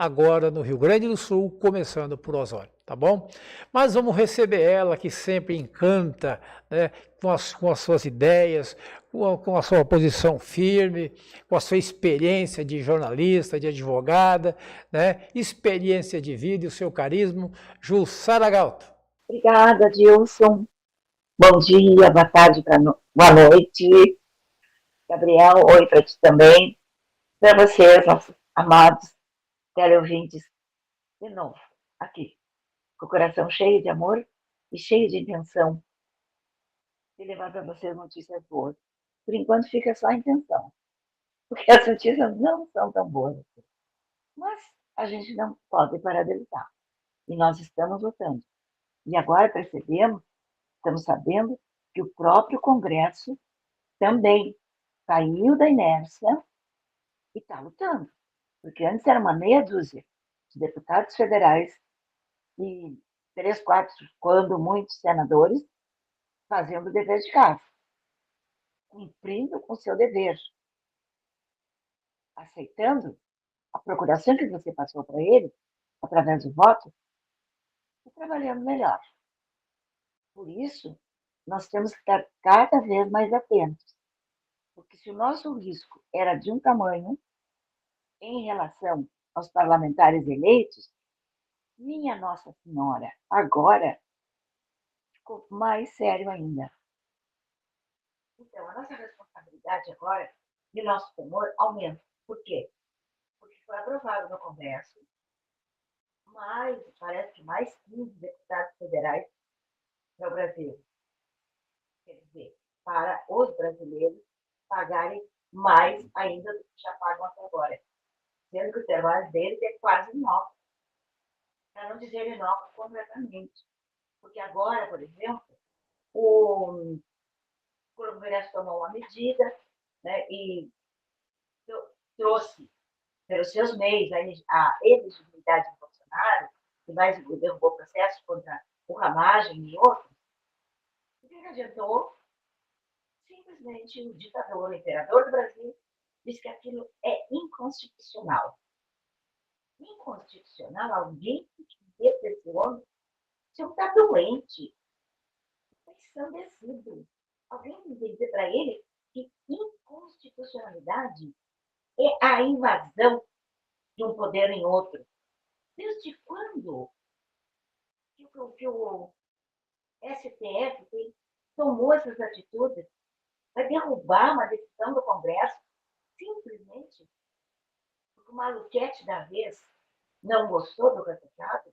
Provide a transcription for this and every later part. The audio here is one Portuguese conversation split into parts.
agora no Rio Grande do Sul, começando por Osório, tá bom? Mas vamos receber ela, que sempre encanta, né, com as suas ideias, com a sua posição firme, com a sua experiência de jornalista, de advogada, né, experiência de vida e o seu carisma, Jussara Galto. Obrigada, Dilson. Bom dia, boa tarde, boa noite. Gabriel, oi para ti também. Para vocês, nossos amados teleouvintes, de novo, aqui, com o coração cheio de amor e cheio de intenção de levar para vocês notícias boas. Por enquanto fica só a intenção, porque as notícias não são tão boas assim. Mas a gente não pode parar de lutar. E nós estamos lutando. E agora percebemos, estamos sabendo, que o próprio Congresso também saiu da inércia e está lutando. Porque antes era uma meia dúzia de deputados federais e 3, 4, quando muitos senadores, fazendo o dever de casa, cumprindo o seu dever, aceitando a procuração que você passou para ele, através do voto, e trabalhando melhor. Por isso, nós temos que estar cada vez mais atentos. Porque se o nosso risco era de um tamanho em relação aos parlamentares eleitos, minha Nossa Senhora, agora ficou mais sério ainda. Então, a nossa responsabilidade agora e o nosso temor aumenta. Por quê? Porque foi aprovado no Congresso parece que mais 15 deputados federais para o Brasil. Quer dizer, para os brasileiros pagarem mais ainda do que já pagam até agora. Sendo que o trabalho deles é quase inócuo, para não dizer inócuo completamente. Porque agora, por exemplo, o Congresso tomou uma medida, né, e trouxe, pelos seus meios, a elegibilidade do Bolsonaro, que mais derrubou processo contra o Ramagem e outros. O que adiantou? Simplesmente o ditador, o imperador do Brasil, disse que aquilo é inconstitucional. Inconstitucional? Alguém que dizer para esse homem, se eu está doente, está ensandecido. Alguém tem que dizer para ele que inconstitucionalidade é a invasão de um poder em outro. Desde quando que o STF tomou essas atitudes? Vai derrubar uma decisão do Congresso simplesmente porque o maluquete da vez não gostou do resultado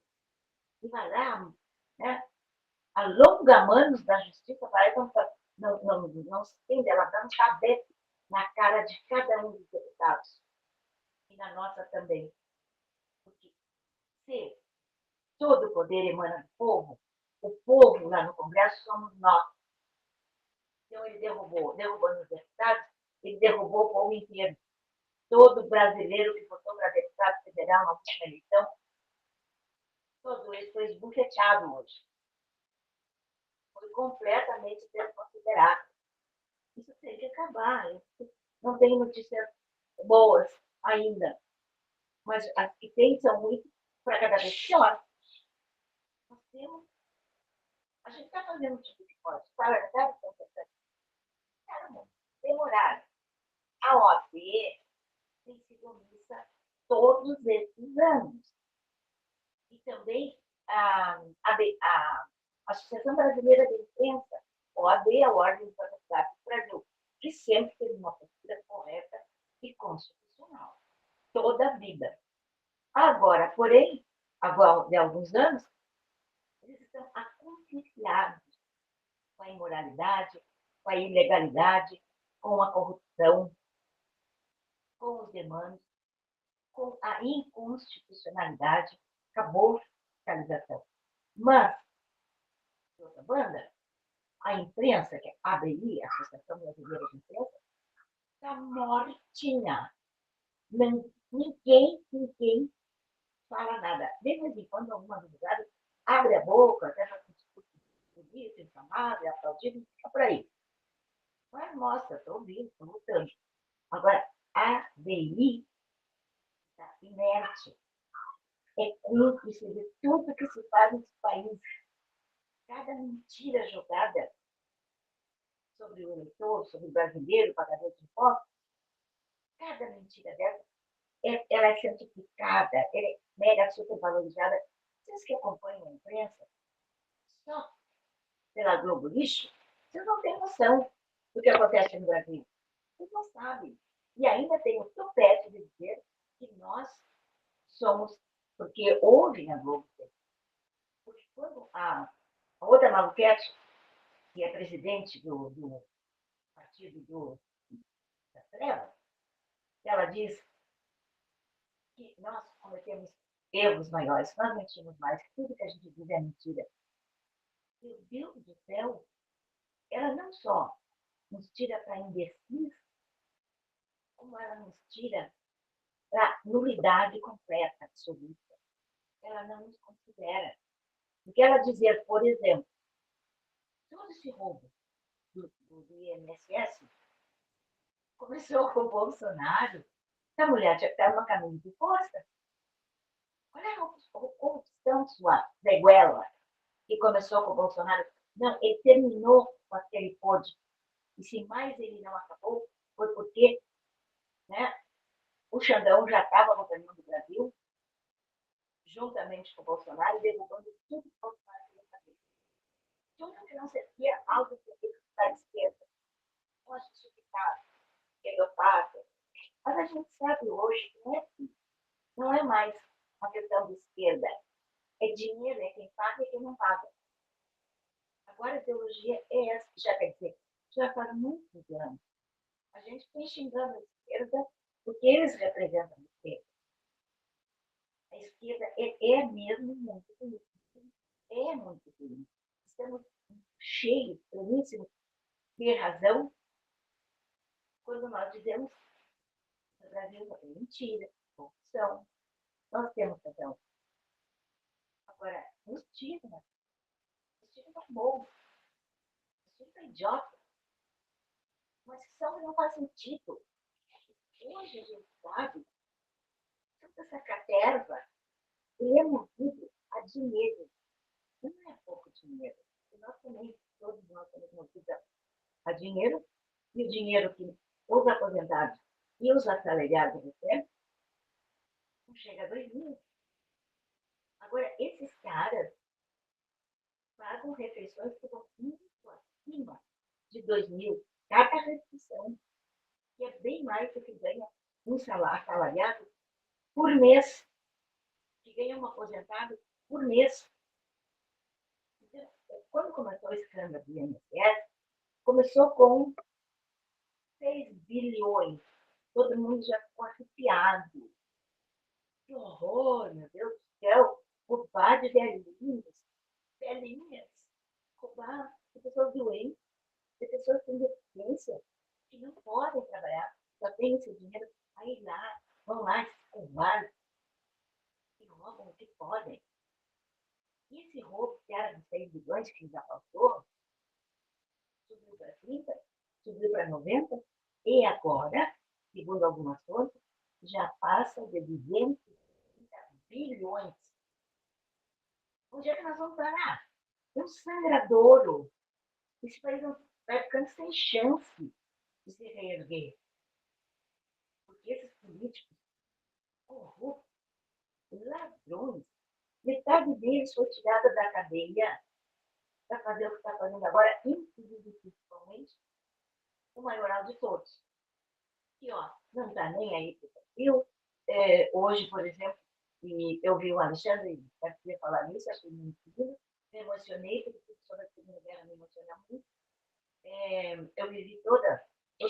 e vai lá, né, alonga manos da justiça para não se entende, ela dá um cabete na cara de cada um dos deputados e na nossa também. Porque se todo o poder emana do povo, o povo lá no Congresso somos nós. Então ele derrubou nos deputados, ele derrubou o povo inteiro. Todo brasileiro que votou para deputado federal na última eleição, todo ele foi esbufeteado hoje. Foi completamente desconsiderado. Isso tem que acabar. Não tem notícias boas ainda, mas as que tem são muito para cada vez pior. Nós temos, a gente está fazendo o tipo que pode. Parlamentares estão tentando. Demorar. A OAB tem sido omissa todos esses anos. E também a Associação Brasileira de Imprensa, OAB, a Ordem dos Advogados do Brasil, que sempre teve uma postura correta e constitucional, toda a vida. Agora, porém, agora de alguns anos, eles estão aconselhados com a imoralidade, com a ilegalidade, com a corrupção, com os demandos, com a inconstitucionalidade, acabou a fiscalização. Mas, de outra banda, a imprensa, que é a ABI, a Associação Brasileira de Imprensa, está mortinha. Ninguém fala nada. De vez em quando, alguma advogada abre a boca, até para discutir bonito, inflamável, aplaudido, fica por aí. Mas mostra, estou ouvindo, estou lutando. Agora, a ABI está inerte. é cúmplice de tudo que se faz nesse país. Cada mentira jogada sobre o eleitor, sobre o brasileiro, pagador de impostos, cada mentira dessa, ela é certificada, ela é mega supervalorizada. Vocês que acompanham a imprensa, só pela Globo Lixo, vocês não têm noção do que acontece no Brasil. Vocês não sabem. E ainda tem o tupete de dizer que nós somos, porque houve na Globo, porque quando a outra maluquete, que é presidente do partido da Treva, ela diz que nós cometemos erros maiores, nós mentimos mais, que tudo que a gente diz é mentira. Meu Deus do céu, ela não só nos tira para imbecis, como ela nos tira para nulidade completa, absoluta. Ela não nos considera. Porque ela dizer, por exemplo, todo esse roubo do INSS começou com o Bolsonaro. A mulher tinha que dar uma camisa de força. Olha a corrupção sua, Veguela, que começou com o Bolsonaro. Não, ele terminou com aquele pôde. E se mais ele não acabou, foi porque, né, o Xandão já estava governando o Brasil, juntamente com o Bolsonaro, derrubando tudo que o Bolsonaro queria fazer. Tudo que não servia algo que da esquerda. Não justificado, esquerdopata. Mas a gente sabe hoje que não é assim. Não é mais uma questão de esquerda. É dinheiro, é quem paga e quem não paga. Agora a ideologia é essa, já quer dizer, já faz muitos anos. A gente vem xingando a esquerda porque eles representam a esquerda. A esquerda é mesmo muito política. É muito política. Estamos cheios, pleníssimos, de razão, quando nós dizemos que o Brasil não tem mentira, corrupção. Nós temos razão. Agora, nos tira bom, nos tira idiota. Mas só não faz sentido. Hoje a gente sabe toda essa caterva é movido a dinheiro. Não é pouco dinheiro. E nós também, todos nós temos movido a dinheiro, e o dinheiro que os aposentados e os assalariados recebem não chega a 2.000. Agora, esses caras pagam refeições que vão muito acima de 2.000 cada refeição, que é bem mais do que ganha um salário assalariado por mês, que ganha um aposentado por mês. Então, quando começou o escândalo do INSS, começou com 6 bilhões. Todo mundo já ficou arrepiado. Que horror, meu Deus do céu. Roubar de velhinhas. Roubar de pessoas doentes, de pessoas com deficiência, que não podem trabalhar, só tem esse dinheiro. Aí lá, vão lá, escovar, e roubam o que podem. E esse roubo que era de 6 bilhões, que já passou, subiu para 30, subiu para 90, e agora, segundo algumas fontes, já passa de 230 bilhões. Onde é que nós vamos parar? É um sangradouro. Esse país vai ficando sem chance de se reerguer. Porque esses políticos corruptos, ladrões, metade deles foi tirada da cadeia para fazer o que está fazendo agora, inclusive principalmente o maioral de todos. Que ó, não está nem aí para o Brasil. Hoje, por exemplo, eu vi o Alexandre Garcia falar nisso, achei muito lindo, me emocionei, porque sobre a Segunda Guerra me emociona muito. Eu vivi todo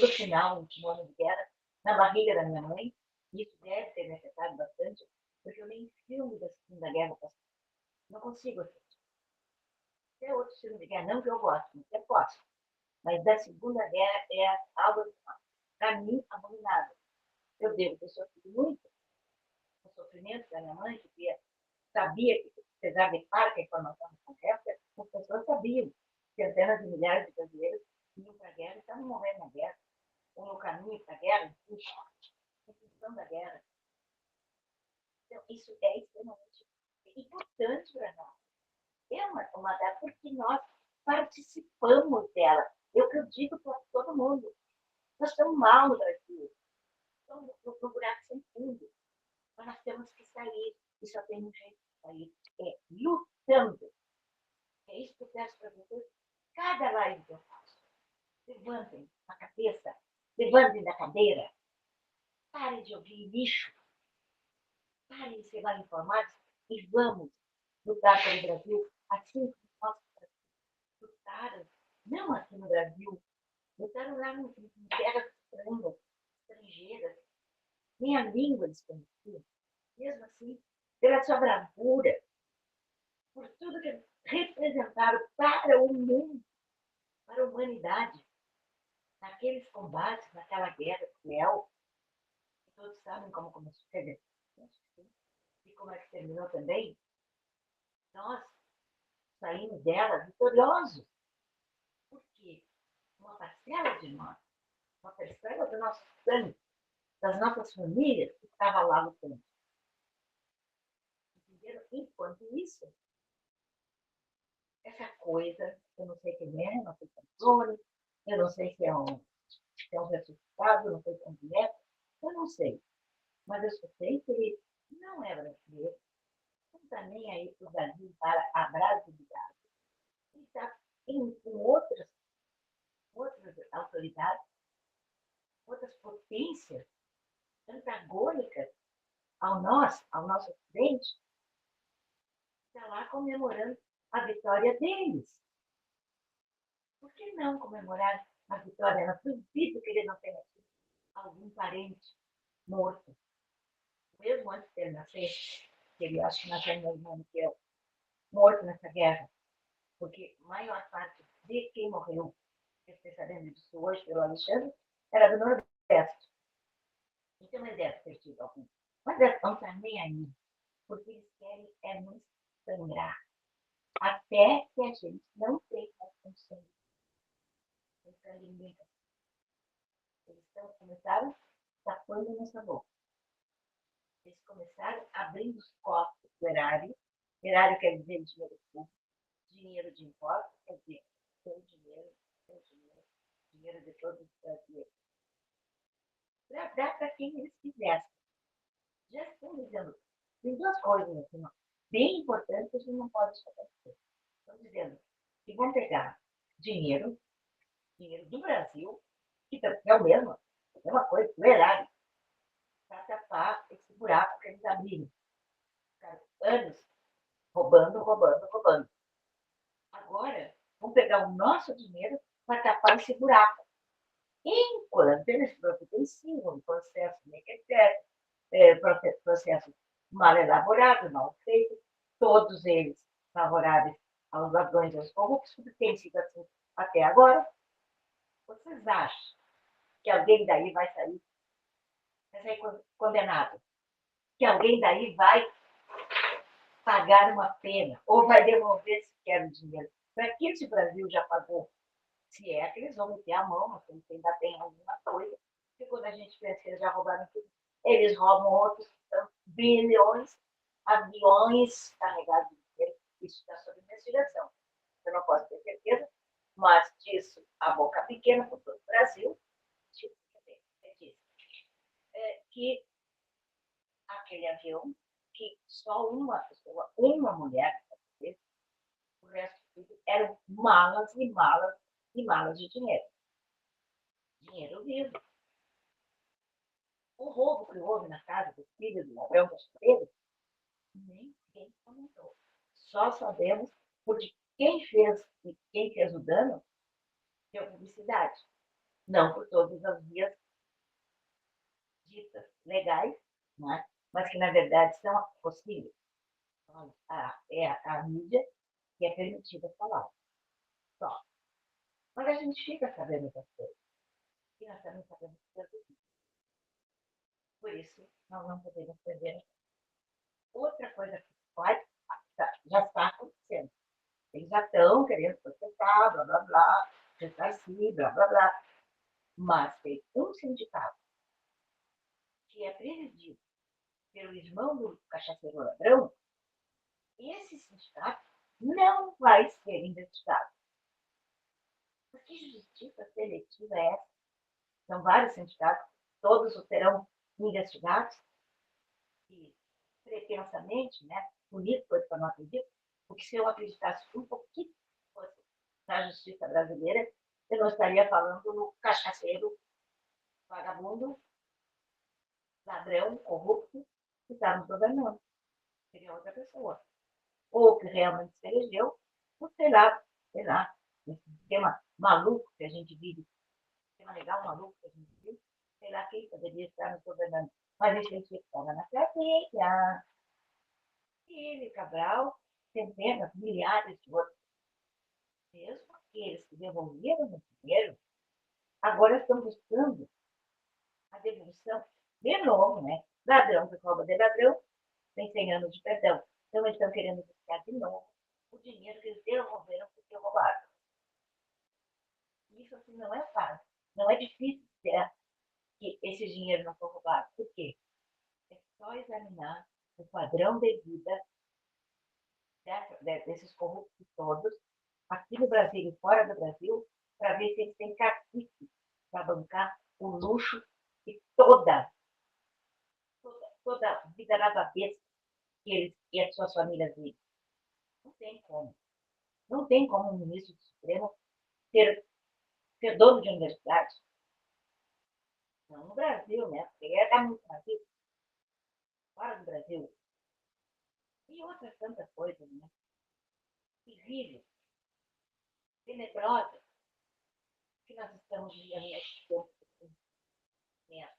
o final, o último ano de guerra, na barriga da minha mãe. Isso deve ter me afetado bastante, porque eu nem filme da Segunda Guerra passei. Não consigo assistir. Até outro filme de guerra, não que eu gosto, até posso. Mas da Segunda Guerra é algo, para mim, abominável. Eu devo ter sofrido muito o sofrimento da minha mãe, que sabia que, apesar de claro que a informação não correta, as pessoas sabiam. Centenas de milhares de brasileiros iam para a guerra e estavam morrendo na guerra, ou no caminho para a guerra, em função da guerra. Então, isso é extremamente importante para nós. É uma data porque nós participamos dela. É o que eu digo para todo mundo. Nós estamos mal no Brasil. Estamos no buraco sem fundo. Mas nós temos que sair. E só tem um jeito de sair. É lutando. É isso que eu peço para vocês. Cada live que eu faço. Levantem a cabeça. Levantem da cadeira. Parem de ouvir lixo. Parem de ser mal informados. E vamos lutar pelo Brasil assim como nós lutaram. Não aqui no Brasil. Lutaram lá em terras estrangeiras. Nem a língua eles conheciam. Mesmo assim, pela sua bravura, por tudo que representaram para o mundo, para a humanidade, naqueles combates, naquela guerra cruel, que todos sabem como começou, quer dizer, e como é que terminou também, nós saímos dela vitoriosos, porque uma parcela de nós, uma parcela do nosso sangue, das nossas famílias, que estava lá lutando. Entenderam? Enquanto isso, essa coisa, eu não sei quem é, não sei controle, eu não sei se é um ressuscitado, eu não sei quem é, eu não sei. Mas eu só sei que ele não é brasileiro, não está nem aí para o Brasil, para a brasilidade. Ele está com outras autoridades, outras potências antagônicas ao nosso Ocidente, está lá comemorando a vitória deles. Por que não comemorar a vitória? Eu duvido que ele não tenha tido algum parente morto. Mesmo antes de ele nascer, que ele acho que nasceu no mesmo ano que eu, morto nessa guerra. Porque a maior parte de quem morreu, eu fiquei sabendo disso hoje pelo Alexandre, era do Nordeste. Então ele deve ter tido algum. Mas eles não estão nem aí. Porque eles querem é nos sangrar. Até que a gente não tenha mais sangue. Eles começaram tapando nossa boca. Eles começaram abrindo os cofres do erário. Erário quer dizer dinheiro público, dinheiro de impostos, quer dizer, dinheiro de todos os brasileiros. Para dar para quem eles quisessem. Já estão dizendo, tem duas coisas assim, bem importantes que a gente não pode esquecer. Estão dizendo que vão pegar dinheiro do Brasil, que é o mesmo, é a mesma coisa, do erário, para tapar esse buraco que eles abriram. Ficaram anos roubando. Agora, vão pegar o nosso dinheiro para tapar esse buraco. Enquanto eles providenciam um processo mequetréfico, processo mal elaborado, mal feito, todos eles favoráveis aos ladrões e aos corruptos, porque tem sido assim até agora. Vocês acham que alguém daí vai sair condenado? Que alguém daí vai pagar uma pena ou vai devolver sequer o dinheiro? Para que esse Brasil já pagou? Se é que eles vão meter a mão, mas eles ainda tem alguma coisa. Porque quando a gente pensa que eles já roubaram tudo, eles roubam outros bilhões, aviões carregados de dinheiro. Isso está sob investigação. Eu não posso ter certeza, mas disso a boca pequena por todo o Brasil, que aquele avião, que só uma pessoa, uma mulher, o resto tudo eram malas e malas e malas de dinheiro. Dinheiro vivo. O roubo que houve na casa do filho do ladrão Pedro, ninguém comentou. Só sabemos porque quem fez o dano deu publicidade. Não por todas as vias ditas legais, né? Mas que na verdade são possíveis. É a mídia que é permitida falar. Só. Mas a gente fica sabendo das coisas. E nós também sabemos das coisas. Por isso, nós não podemos perder. Outra coisa que pode, já está acontecendo. Eles já estão querendo processar, blá, blá, blá, ressarcir, blá, blá, blá. Mas tem um sindicato que é presidido pelo irmão do cachaceiro ladrão, esse sindicato não vai ser investigado. Mas que justiça seletiva é essa? São vários sindicatos, todos serão investigados e pretensamente, né, punidos, coisa que eu não acredito, porque se eu acreditasse um pouquinho na justiça brasileira, eu não estaria falando no cachaceiro, vagabundo, ladrão, corrupto, que está nos governando. Seria outra pessoa. Ou que realmente se elegeu, ou sei lá, esse sistema maluco que a gente vive, sistema legal maluco que a gente vive, sei lá quem poderia estar nos governando. Mas esse gente estava na cadeia. E ele, Cabral, centenas, milhares de outros, mesmo aqueles que devolveram o dinheiro, agora estão buscando a devolução de novo, né? Ladrão que rouba de ladrão, tem 100 anos de perdão. Então, eles estão querendo buscar de novo o dinheiro que eles devolveram porque roubaram. Isso, assim, não é fácil. Não é difícil ter que esse dinheiro não foi roubado. Por quê? É só examinar o padrão de vida desses corruptos todos, aqui no Brasil e fora do Brasil, para ver se eles têm cacife para bancar o luxo e toda a vida na cabeça que eles e as suas famílias vivem. Não tem como. Não tem como um ministro do Supremo ser dono de universidade. Não no Brasil, né? Porque é muito mais rico. Fora do Brasil. E outras tantas coisas, né? Terríveis, tenebrosas, que nós estamos vivendo nesse tempo.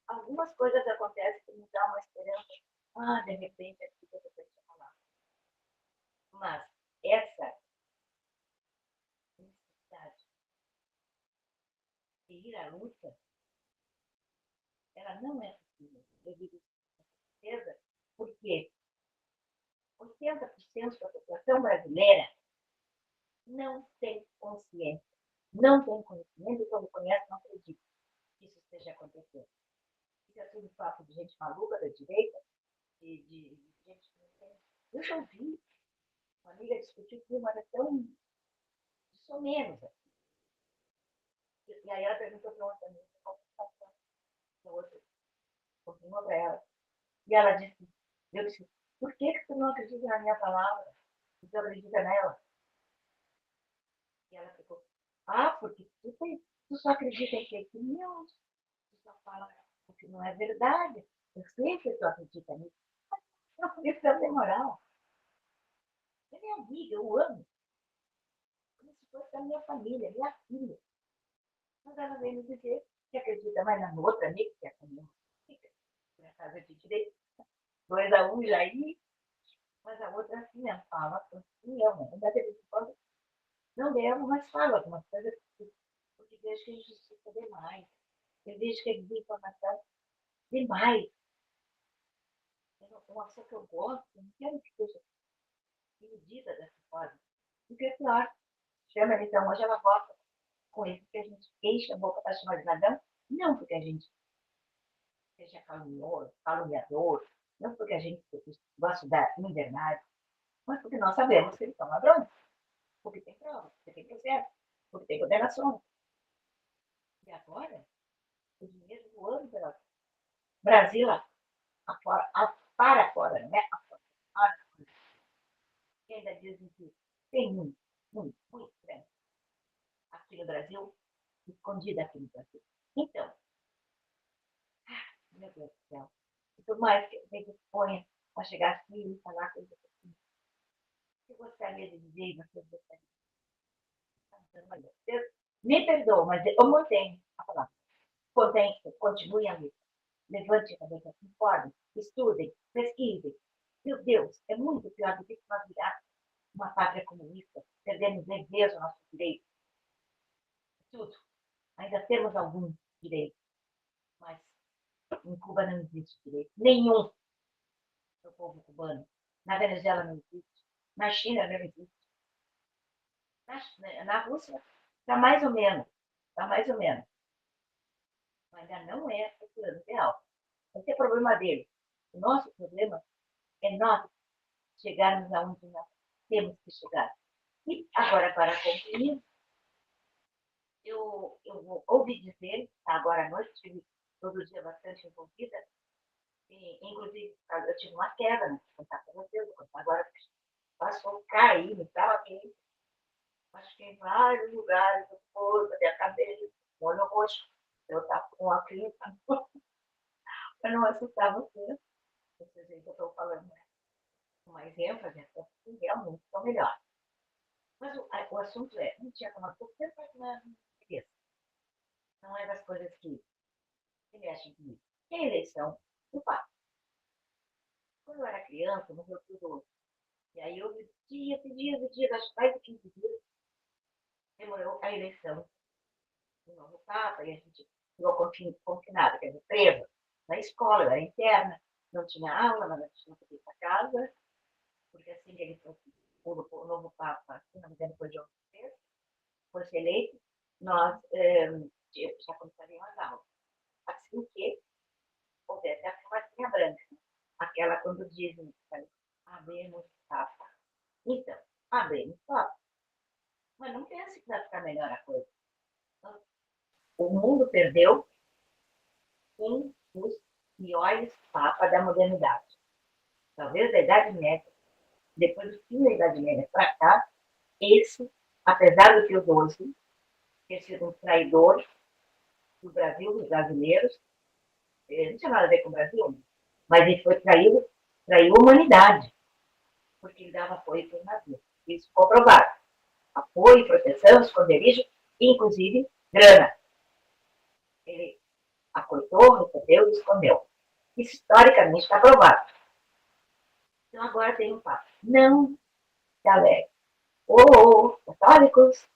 Algumas coisas acontecem que me dão uma esperança. De repente, aqui eu vou te falar. Mas essa necessidade de ir à luta, ela não é possível. Eu digo com certeza, porque 80% da população brasileira não tem consciência, não tem conhecimento, e quando conhece, não acredita que isso esteja acontecendo. Isso é tudo papo de gente maluca da direita, de gente que não tem. Eu já ouvi uma amiga discutir que uma era tão isso menos. E aí ela perguntou para outra amiga qual a situação da outra, confirmou para ela. E ela disse, eu disse, por que tu não acredita na minha palavra? Tu acredita nela? E ela ficou, porque tu só acredita em fake news, tu só fala o que não é verdade. Eu sei que tu acredita nisso. Não podia fazer moral. É minha amiga, eu amo. Como se fosse a minha família, minha filha. Mas ela veio me dizer que acredita mais na outra amiga, que é a minha amiga, na casa de direito. 2-1 Jair, mas a outra assim, ela fala assim, ainda teve quando não devo, mas fala algumas coisas, porque vejo que a injustiça demais. Eu vejo que a desinformação demais. Uma pessoa que eu gosto, não quero que seja iludida dessa forma. Porque é pior. Chama ela, então, hoje ela gosta com isso, que a gente enche a boca para chamar de ladrão, não porque a gente seja caluniador, não porque a gente gosta da invernagem, mas porque nós sabemos que eles são ladrões. Porque tem prova, porque tem processo, porque tem condenação. E agora, o dinheiro voando pela Brasil para fora, né? E ainda dizem que tem muito grande aqui no Brasil, escondido aqui no Brasil. Então, meu Deus do céu, e por mais que eu me disponha a chegar aqui e falar coisas assim, eu gostaria de dizer, e você gostaria de dizer, me perdoa, mas eu mantenho a palavra. Continue a luta. Levante a cabeça, se informe, estudem, pesquisem. Meu Deus, é muito pior do que se nós virarmos uma pátria comunista, perdemos de vez o nosso direito. Tudo. Ainda temos algum direito, mas em Cuba não existe direito nenhum para o povo cubano. Na Venezuela não existe. Na China não existe. Na Rússia está mais ou menos. Está mais ou menos. Mas ainda não é o plano ideal. Esse é o problema dele. O nosso problema é nós chegarmos aonde nós temos que chegar. E agora, para concluir, eu ouvi dizer, agora à noite, estive todo o dia bastante envolvida, inclusive eu tive uma queda, né? Vou contar para vocês, agora passou, caí, me estava aqui, acho que em vários lugares do corpo, da cabeça, olho roxo, eu estava com uma clínica, para não assustar vocês, vocês veem que eu estou falando, né? Com mais ênfase, então realmente estou melhor. Mas o assunto é, não tinha tomado pouco tempo para na cabeça. Não é das coisas que mexem comigo. Que é a eleição do Papa. Quando eu era criança, morreu tudo. E aí houve dias e dias e dias, acho que mais de 15 dias, demorou a eleição do novo Papa, e a gente ficou confinado, quer dizer, preso na escola, eu era interna, não tinha aula, mas a gente não podia ir para casa, porque assim que ele o novo Papa, se não me engano, foi João VI, fosse eleito, nós já começaríamos as aulas. Assim que houvesse a fumacinha branca, aquela quando dizem, abemos Papa. Então, abemos Papa. Mas não pense que vai ficar melhor a coisa. O mundo perdeu um dos piores papas da modernidade. Talvez da Idade Média, depois do fim da Idade Média para cá, esse, apesar do Pio XII ter sido um traidor do Brasil, dos brasileiros, não tinha nada a ver com o Brasil, mas ele foi traiu a humanidade, porque ele dava apoio para os navios. Isso ficou provado. Apoio, proteção, esconderijo, inclusive grana. Ele acortou, recebeu e escondeu. Isso historicamente está provado. Então agora tem um papo. Não se alegre. Católicos,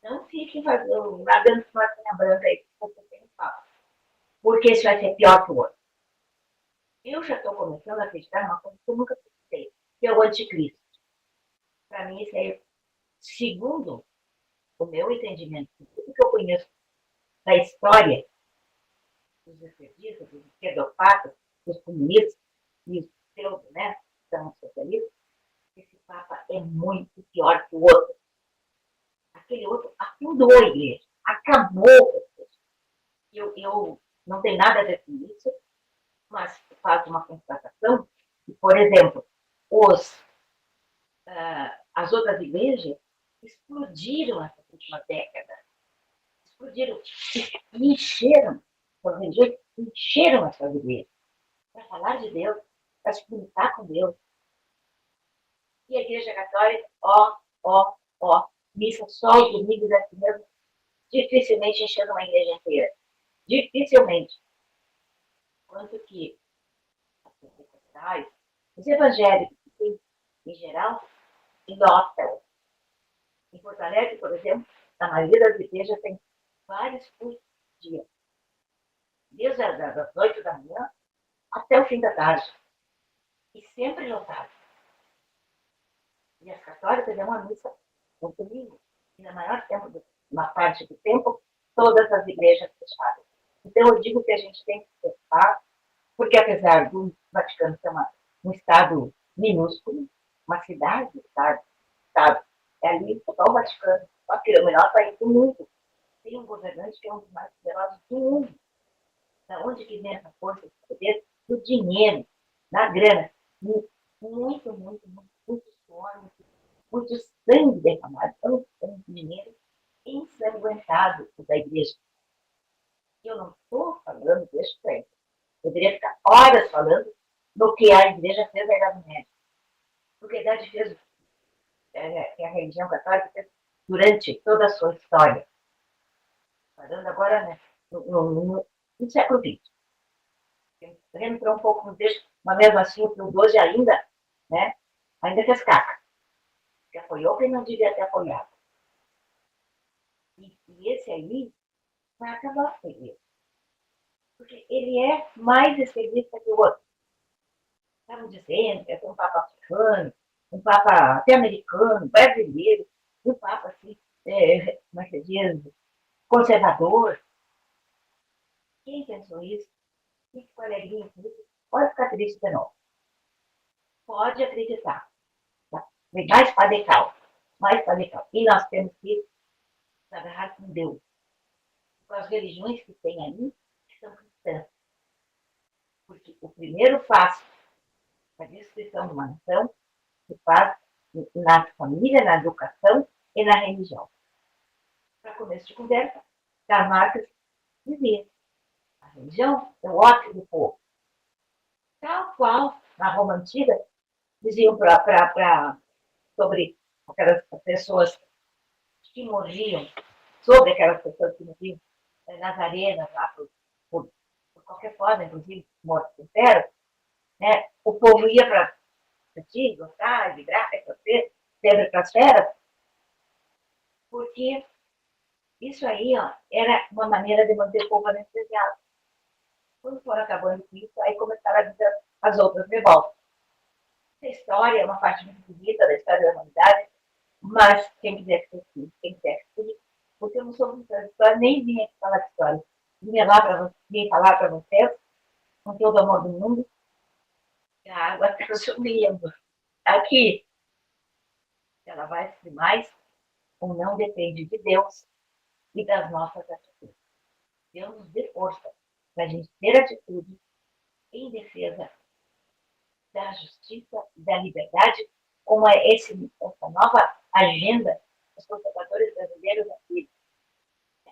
não fiquem nadando com a branca aí, porque tem um papo. Porque isso vai ser pior que o outro. Eu já estou começando a acreditar numa coisa que eu nunca acreditei, que é o anticristo. Para mim, isso é, segundo o meu entendimento, tudo que eu conheço da história dos esquerdistas, dos esquerdopatas, dos comunistas e os pseudo, né, são socialistas, esse Papa é muito pior que o outro. Aquele outro afundou a igreja, acabou com a igreja. Eu não tenho nada a ver com isso, mas faço uma constatação que, por exemplo, as outras igrejas explodiram essa última década. Explodiram e encheram, as religiões encheram essas igrejas para falar de Deus, para se comunicar com Deus. E a Igreja Católica, missa só os domingos assim mesmo, dificilmente enchendo uma igreja inteira. Dificilmente. Quanto que as pentecostais, os evangélicos, em geral, lotam. Em Porto Alegre, por exemplo, a maioria das igrejas tem vários cultos por dia. Desde as 8 da manhã até o fim da tarde. E sempre lotado. E as católicas é uma missa no domingo. E na maior tempo, na parte do tempo, todas as igrejas fechadas. Então, eu digo que a gente tem que se preocupar, porque apesar do Vaticano ser um estado minúsculo, uma cidade, estado, é ali só o Vaticano, só que é o melhor país do mundo. Tem um governante que é um dos mais poderosos do mundo. Da onde que vem essa força, esse poder? Do dinheiro, da grana. Muito suor, muito sangue derramado, tanto dinheiro ensanguentado da igreja. Eu não estou falando desse tempo. Poderia ficar horas falando do que a igreja fez na Idade Média. Porque a Idade fez, que a religião católica fez durante toda a sua história. Falando agora, né, no século XX. Entrou um pouco no texto, mas mesmo assim o Pio XII ainda, né, ainda fez caca. Que apoiou quem não devia ter apoiado. E esse aí vai acabar com ele. Porque ele é mais extremista que o outro. Estavam dizendo que é um Papa africano, um Papa até americano, brasileiro, um Papa assim, como é que diz, conservador. Quem pensou isso? Quem ficou alegrinho com isso? pode ficar triste de novo. Pode acreditar. Tá? Mais radical. Mais radical. E nós temos que se agarrar com Deus. Com as religiões que tem aí, que são cristãs. Porque o primeiro passo para a destruição de uma nação se faz na família, na educação e na religião. Para começo de conversa, Karl Marx dizia: a religião é o ópio do povo. Tal qual, na Roma Antiga, diziam sobre aquelas pessoas que morriam, sobre aquelas pessoas que morriam nas arenas, lá por qualquer forma, inclusive mortos em terra, né? O povo ia para ti, gostar, vibrar, sempre para as feras, porque isso aí era uma maneira de manter o povo anestesiado. Quando foram acabando com isso, aí começaram a dizer as outras revoltas. Essa história é uma parte muito bonita da história da humanidade, mas quem quiser que estude, quem quiser que estude, porque eu não sou muito de história, nem vim aqui falar de história. Vim falar para vocês, com todo o amor do mundo, que a água está subindo. Aqui, ela vai subir mais ou não depende de Deus e das nossas atitudes. Deus nos dê força para a gente ter atitude em defesa da justiça e da liberdade, como é essa nova agenda dos conservadores brasileiros aqui.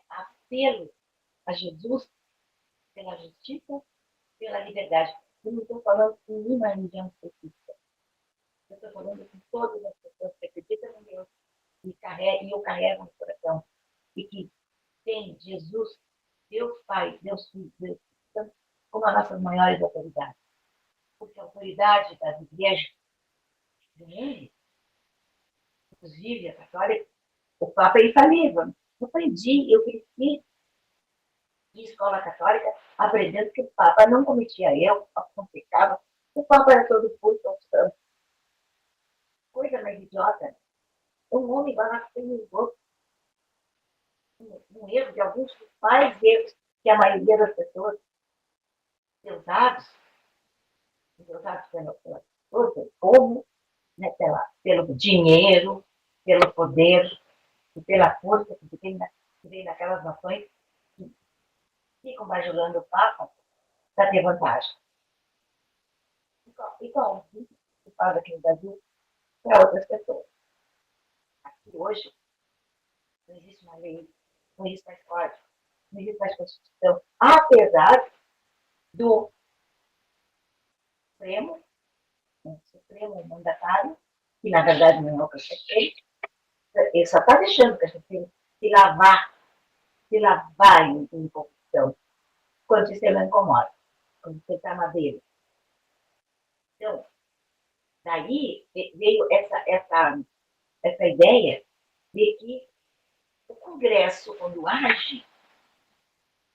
Apelo a Jesus pela justiça, pela liberdade. Eu não estou falando com nenhuma religião específica. Eu estou falando com todas as pessoas que acreditam em Deus e eu carrego no coração. E que tem Jesus, Deus Pai, Deus Filho, Deus Santo, como as nossas maiores autoridades. Porque a autoridade das igrejas do mundo, inclusive a católica, o Papa é infalível. Eu aprendi, eu cresci em escola católica, aprendendo que o Papa não cometia erro, o Papa não pecava, o Papa era todo puro, todo santo. Coisa mais idiota. Um homem vai lá ter um erro de alguns mais erros que a maioria das pessoas usados pela pelo povo, né, pelo dinheiro, pelo poder e pela força que vem naquelas nações que ficam bajulando o Papa para ter vantagem. Igual se faz aqui no Brasil para outras pessoas. Aqui hoje não existe uma lei, não existe mais código, não existe mais Constituição, apesar do Supremo mandatário, que na verdade não é o prefeito, ele só está deixando que a gente se lavar em corrupção, quando o sistema incomoda, quando você está na dele. Então, daí veio essa ideia de que o Congresso, quando age,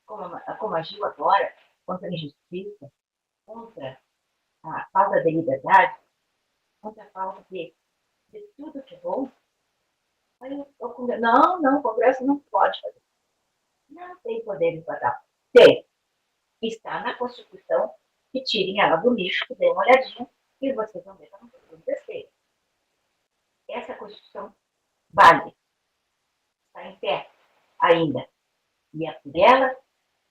como agiu agora, contra a injustiça, contra a falta de liberdade, contra a falta de tudo que é bom, aí o Congresso, não, o Congresso não pode fazer. Não tem poder estatal. Tem. Está na Constituição, que tirem ela do lixo, que dêem uma olhadinha, e vocês vão ver que não acontecer. Essa Constituição vale. Está em pé ainda. E é por ela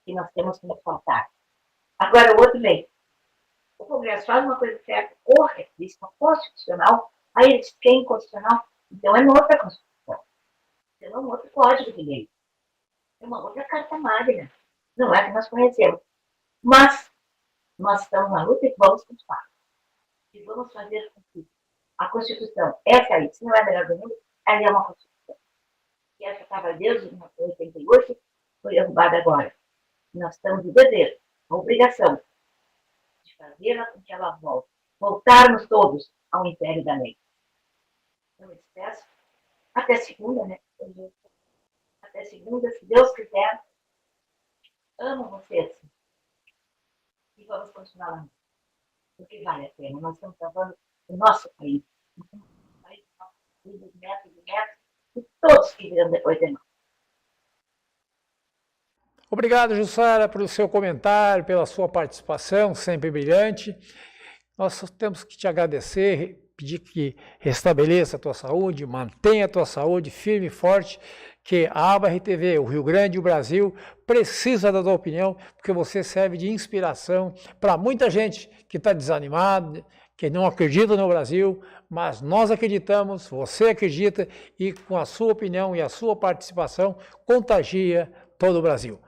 que nós temos que nos faltar. Agora, o outro vem. O Congresso faz uma coisa certa, corre, diz que é constitucional, aí eles diz que é inconstitucional, então é uma outra Constituição. Então é um outro código de lei. É uma outra carta magna. Não é que nós conhecemos. Mas nós estamos na luta e vamos continuar. E vamos fazer com que a Constituição, essa aí, se não é a melhor do mundo, ela é uma Constituição. E essa estava desde 1988, foi derrubada agora. Nós estamos de dever, a obrigação de fazê-la com que ela volte. Voltarmos todos ao império da lei. Eu me despeço. Até segunda, né? Até segunda, se Deus quiser. Amo vocês. E vamos continuar lá. Porque vale a pena. Nós estamos salvando o nosso país. O país dos nossos filhos, netos e netos, e todos que virão depois de nós. Obrigado, Jussara, pelo seu comentário, pela sua participação, sempre brilhante. Nós temos que te agradecer, pedir que restabeleça a tua saúde, mantenha a tua saúde firme e forte, que a Aba RTV, o Rio Grande e o Brasil precisa da tua opinião, porque você serve de inspiração para muita gente que está desanimada, que não acredita no Brasil, mas nós acreditamos, você acredita, e com a sua opinião e a sua participação contagia todo o Brasil.